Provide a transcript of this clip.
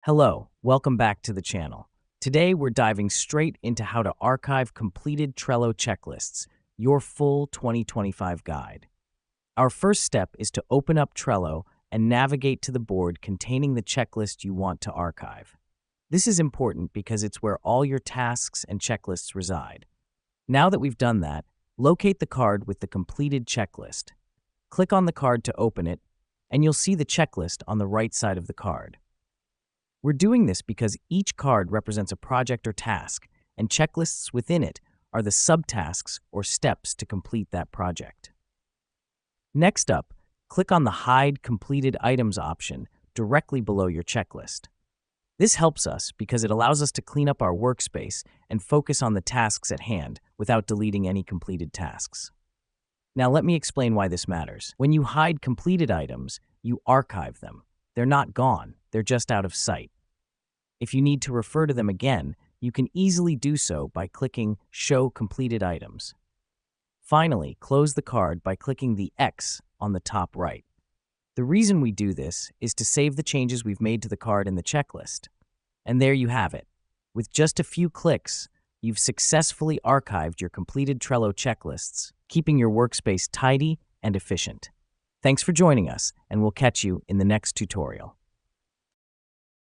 Hello, welcome back to the channel. Today we're diving straight into how to archive completed Trello checklists, your full 2025 guide. Our first step is to open up Trello and navigate to the board containing the checklist you want to archive. This is important because it's where all your tasks and checklists reside. Now that we've done that, locate the card with the completed checklist. Click on the card to open it, and you'll see the checklist on the right side of the card. We're doing this because each card represents a project or task, and checklists within it are the subtasks or steps to complete that project. Next up, click on the Hide Completed Items option directly below your checklist. This helps us because it allows us to clean up our workspace and focus on the tasks at hand without deleting any completed tasks. Now let me explain why this matters. When you hide completed items, you archive them. They're not gone, they're just out of sight. If you need to refer to them again, you can easily do so by clicking Show Completed Items. Finally, close the card by clicking the X on the top right. The reason we do this is to save the changes we've made to the card in the checklist. And there you have it. With just a few clicks, you've successfully archived your completed Trello checklists, keeping your workspace tidy and efficient. Thanks for joining us, and we'll catch you in the next tutorial.